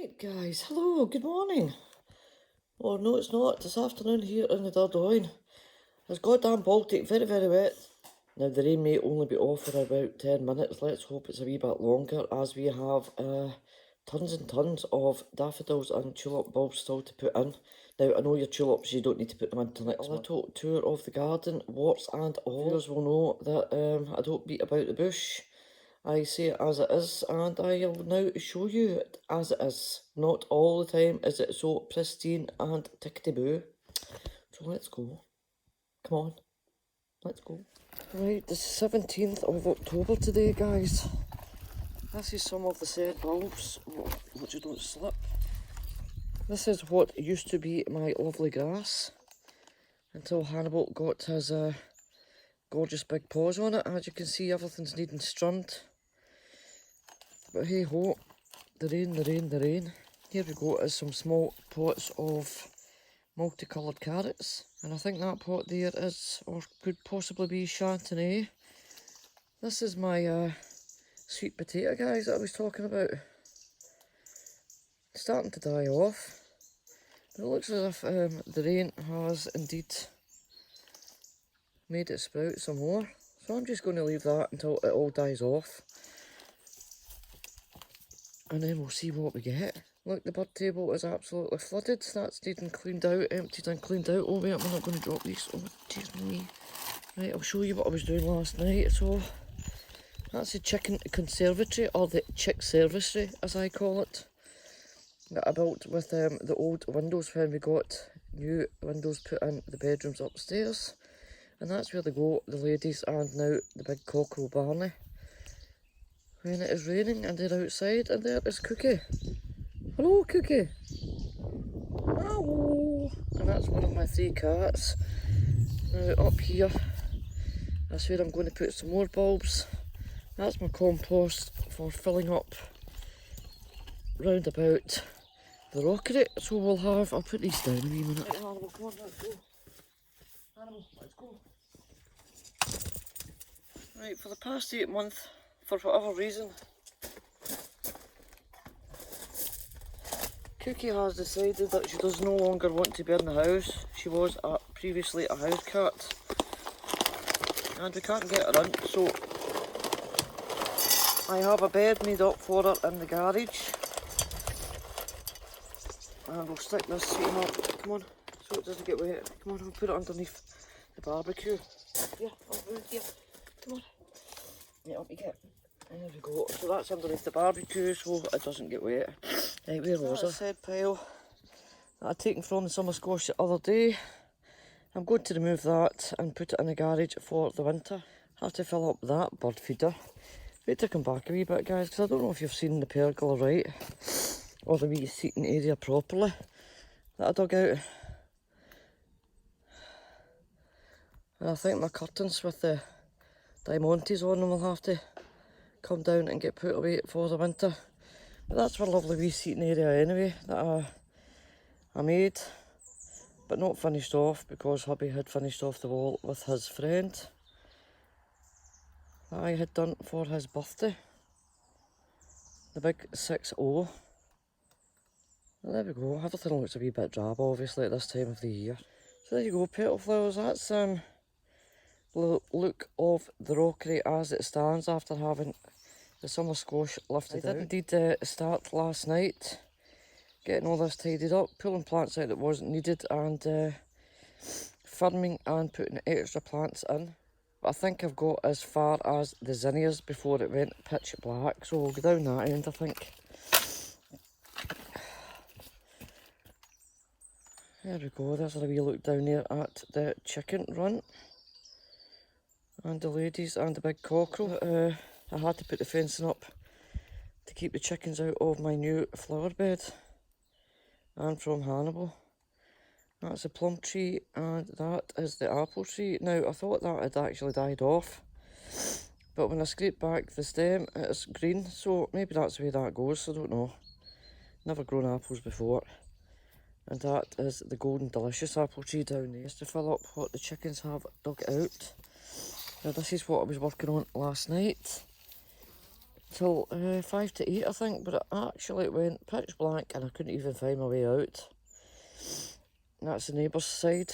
Right guys, hello, good morning. Oh no it's not, this afternoon here in the Dordogne. It's goddamn Baltic, very very wet. Now the rain may only be off for about 10 minutes, let's hope it's a wee bit longer as we have tons and tons of daffodils and tulip bulbs still to put in. Now I know your tulips, you don't need to put them in till next month. A little tour of the garden, warts and all. Viewers will know that I don't beat about the bush. I say it as it is, and I will now show you it as it is. Not all the time is it so pristine and tickety-boo. So let's go. Come on, let's go. Right, the 17th of October today, guys. This is some of the said bulbs, which you don't slip. This is what used to be my lovely grass, until Hannibal got his gorgeous big paws on it. As you can see, everything's needing strummed. But hey ho, the rain, the rain, the rain. Here we go is some small pots of multicoloured carrots. And I think that pot there is, or could possibly be, Chantenay. This is my sweet potato, guys, that I was talking about. It's starting to die off. But it looks as if the rain has indeed made it sprout some more. So I'm just going to leave that until it all dies off. And then we'll see what we get. Look, the bird table is absolutely flooded. That's needing cleaned out, emptied and cleaned out. Oh wait, I'm not going to drop these. Oh, jeez me. Right, I'll show you what I was doing last night. So, that's the chicken conservatory, or the chick servicery, as I call it. That I built with the old windows when we got new windows put in the bedrooms upstairs. And that's where they go, the ladies, and now the big cockerel Barney. When it is raining and they're outside, and there is Cookie. Hello, Cookie. Hello. And that's one of my 3 cats. Now up here, that's where I'm going to put some more bulbs. That's my compost for filling up round about the rockery. So we'll have, I'll put these down a wee minute. Right, Hannibal, come on, let's go. Hannibal, let's go. Right, for the past 8 months, for whatever reason, Cookie has decided that she does no longer want to be in the house. She was previously a house cat, and we can't get her in, so I have a bed made up for her in the garage, and we'll stick this sweetheart, come on, so it doesn't get wet. Come on, we'll put it underneath the barbecue. Yeah, over here, come on. Yeah, up you get. And there we go. So that's underneath the barbecue, so it doesn't get wet. Right, where was I? Said pile that I'd taken from the summer squash the other day. I'm going to remove that and put it in the garage for the winter. Have to fill up that bird feeder. Wait to come back a wee bit, guys, because I don't know if you've seen the pergola right, or the wee seating area properly that I dug out. And I think my curtains with the diamantes on them will have to come down and get put away for the winter. But that's for a lovely wee seating area anyway that I made, but not finished off because hubby had finished off the wall with his friend that I had done for his birthday, the big 6-0. And there we go, everything looks a wee bit drab obviously at this time of the year. So there you go, petal flowers. That's the look of the rockery as it stands after having the summer squash lifted out. I did indeed start last night getting all this tidied up, pulling plants out that wasn't needed, and firming and putting extra plants in. But I think I've got as far as the zinnias before it went pitch black, so we'll go down that end I think. There we go, there's a wee look down there at the chicken run. And the ladies and the big cockerel. I had to put the fencing up to keep the chickens out of my new flower bed. And from Hannibal. That's a plum tree and that is the apple tree. Now I thought that had actually died off, but when I scraped back the stem it's green, so maybe that's the way that goes, I don't know. Never grown apples before. And that is the golden delicious apple tree down there. Just to fill up what the chickens have dug out. Now this is what I was working on last night. till 5 to 8 I think, but it actually went pitch black and I couldn't even find my way out. And that's the neighbour's side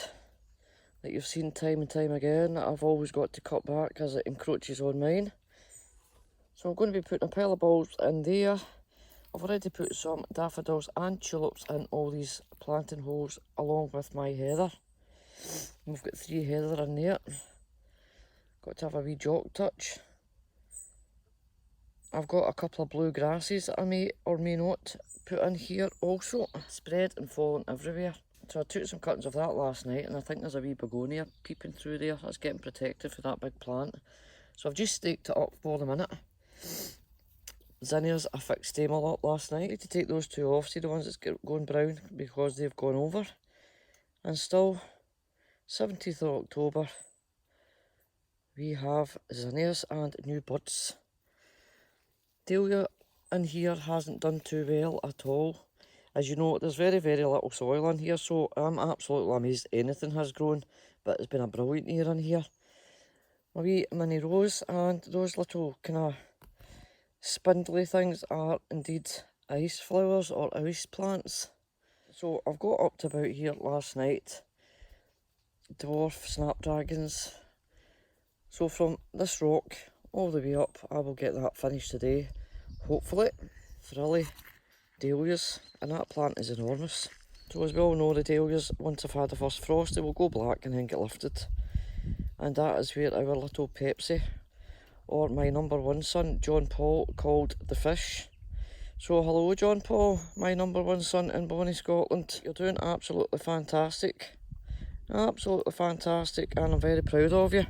that you've seen time and time again that I've always got to cut back as it encroaches on mine. So I'm going to be putting a pile of bulbs in there. I've already put some daffodils and tulips in all these planting holes along with my heather. We've got 3 heather in there. Got to have a wee jock touch. I've got a couple of blue grasses that I may or may not put in here also. Spread and falling everywhere. So I took some cuttings of that last night and I think there's a wee begonia peeping through there. That's getting protected for that big plant. So I've just staked it up for the minute. Zinnias, I fixed them all up last night. I need to take those 2 off, see the ones that's going brown because they've gone over. And still, 17th of October, we have zinnias and new buds. Dahlia in here hasn't done too well at all. As you know, there's very, very little soil in here, so I'm absolutely amazed anything has grown. But it's been a brilliant year in here. My wee mini rose and those little kind of spindly things are indeed ice flowers or ice plants. So I've got up to about here last night. Dwarf snapdragons. So from this rock all the way up, I will get that finished today, hopefully. Frilly dahlias, and that plant is enormous. So as we all know, the dahlias, once I've had the first frost, they will go black and then get lifted. And that is where our little Pepsi, or my number 1 son, John Paul, called the fish. So hello John Paul, my number 1 son in Bonnie, Scotland. You're doing absolutely fantastic. Absolutely fantastic, and I'm very proud of you.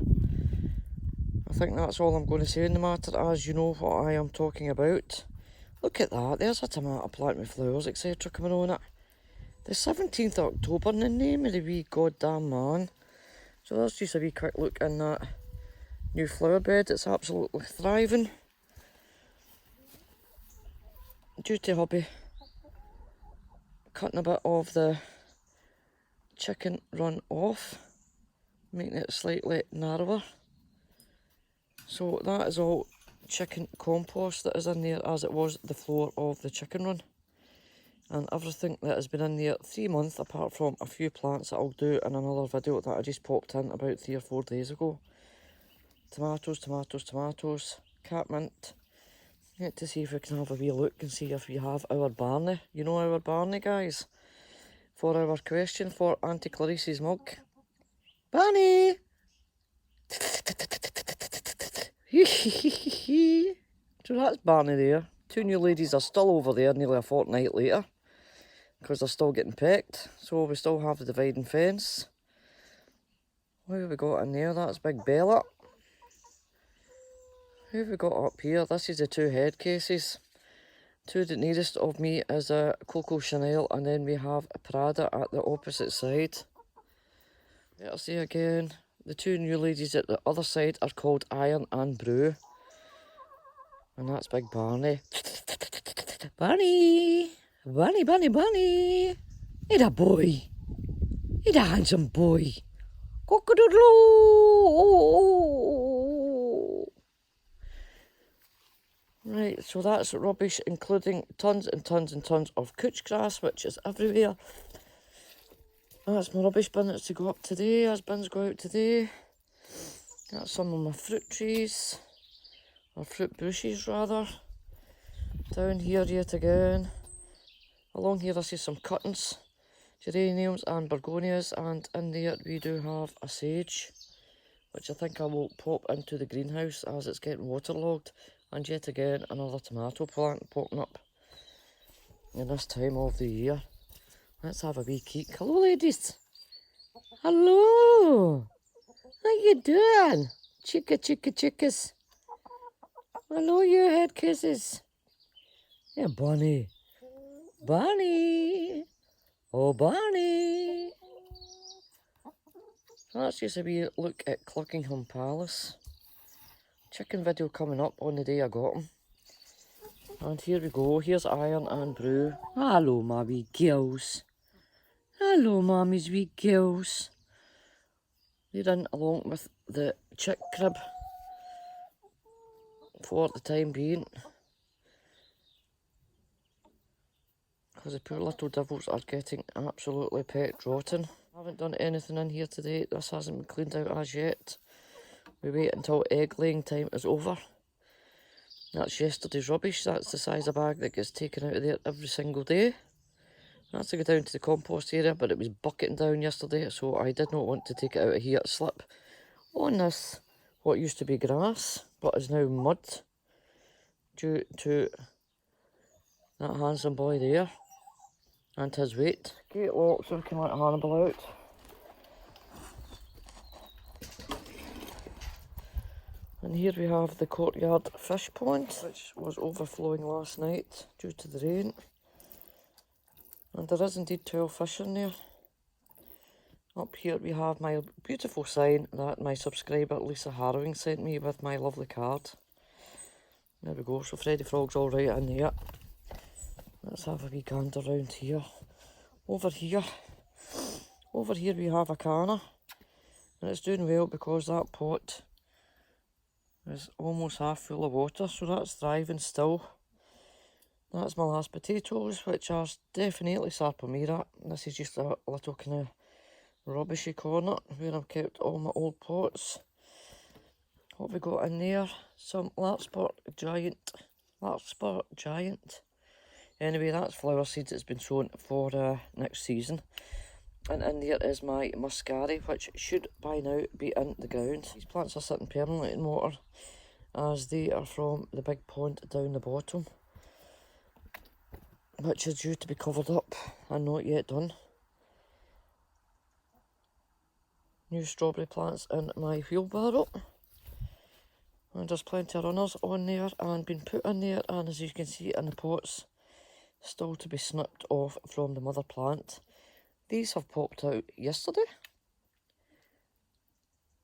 I think that's all I'm going to say in the matter, as you know what I am talking about. Look at that, there's a tomato plant with flowers, etc. coming on it. The 17th of October, in the name of the wee goddamn man. So that's just a wee quick look in that new flower bed. It's absolutely thriving. Due to hubby cutting a bit of the chicken run off, making it slightly narrower. So that is all chicken compost that is in there, as it was the floor of the chicken run. And everything that has been in there 3 months, apart from a few plants that I'll do in another video that I just popped in about 3 or 4 days ago. Tomatoes, tomatoes, tomatoes, catmint. Need to see if we can have a wee look and see if we have our Barney. You know our Barney, guys? For our question for Auntie Clarice's mug. Barney! So that's Barney there. 2 new ladies are still over there nearly a fortnight later, because they're still getting pecked. So we still have the dividing fence. What have we got in there? That's Big Bella. Who have we got up here? This is the 2 head cases. To the nearest of me is a Coco Chanel, and then we have a Prada at the opposite side. Let's see again. The 2 new ladies at the other side are called Iron and Brew. And that's Big Barney. Barney! Barney, Barney, Barney! He's a boy. He's a handsome boy. Cock-a-doodle! Right, so that's rubbish, including tons and tons and tons of couch grass, which is everywhere. That's my rubbish bin that's to go up today, as bins go out today. That's some of my fruit trees, or fruit bushes rather. Down here yet again. Along here I see some cuttings, geraniums and begonias, and in there we do have a sage, which I think I will pop into the greenhouse as it's getting waterlogged. And yet again another tomato plant popping up in this time of the year. Let's have a wee peek. Hello ladies. Hello. How you doing? Chicka chicka chickas. Hello you head kisses. Yeah, Bonnie. Bonnie. Oh Bonnie. So that's just a wee look at Cluckingham Palace. Chicken video coming up on the day I got them. And here we go, here's Iron and Brew. Hello my wee girls. Hello mommy's wee girls. They're in along with the chick crib for the time being. because the poor little devils are getting absolutely pet rotten. I haven't done anything in here today. This hasn't been cleaned out as yet. We wait until egg laying time is over. That's yesterday's rubbish. That's the size of bag that gets taken out of there every single day. That's to go down to the compost area, but it was bucketing down yesterday, so I did not want to take it out of here to slip on this, what used to be grass, but is now mud, due to that handsome boy there, and his weight. Gate locked, so we can let Hannibal out. And here we have the courtyard fish pond, which was overflowing last night due to the rain. And there is indeed 12 fish in there. Up here we have my beautiful sign that my subscriber Lisa Harrowing sent me with my lovely card. There we go, so Freddy Frog's all right in there. Let's have a wee gander round here. Over here we have a canna. And it's doing well because that pot is almost half full of water, so that's thriving still. That's my last potatoes, which are definitely Sarpomira. This is just a little kind of rubbishy corner where I've kept all my old pots. What have we got in there? Some larkspur giant. Anyway, that's flower seeds that's been sown for next season. And in there is my muscari, which should by now be in the ground. These plants are sitting permanently in water, as they are from the big pond down the bottom, which is due to be covered up and not yet done. New strawberry plants in my wheelbarrow. And there's plenty of runners on there and been put in there, and as you can see in the pots, still to be snipped off from the mother plant. These have popped out yesterday.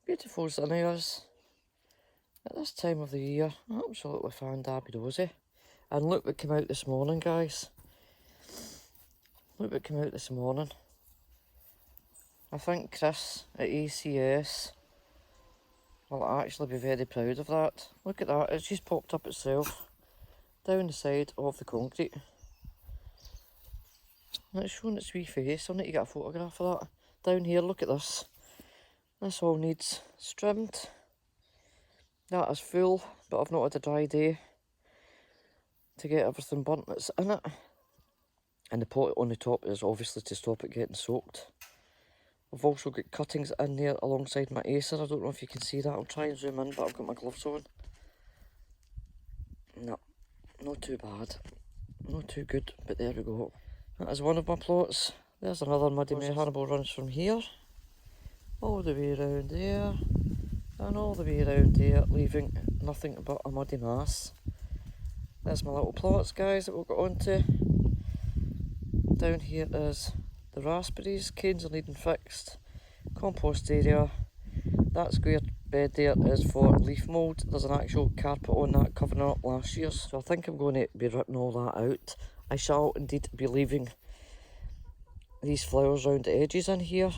Beautiful zinnias at this time of the year. Absolutely fan-dabby-dozy. And look what came out this morning, guys. Look what came out this morning. I think Chris at ACS will actually be very proud of that. Look at that, it's just popped up itself down the side of the concrete. And it's showing its wee face. I'll need to get a photograph of that. Down here, look at this. This all needs trimmed. That is full, but I've not had a dry day to get everything burnt that's in it. And the pot on the top is obviously to stop it getting soaked. I've also got cuttings in there alongside my acer. I don't know if you can see that. I'll try and zoom in, but I've got my gloves on. No, not too bad. Not too good, but there we go. That is one of my plots. There's another muddy mess. Hannibal runs from here, all the way around there, and all the way around there, leaving nothing but a muddy mass. There's my little plots, guys, that we'll get on to. Down here is the raspberries. Canes are needing fixed. Compost area. That square bed there is for leaf mould. There's an actual carpet on that covering up last year's, so I think I'm going to be ripping all that out. I shall indeed be leaving these flowers round the edges in here.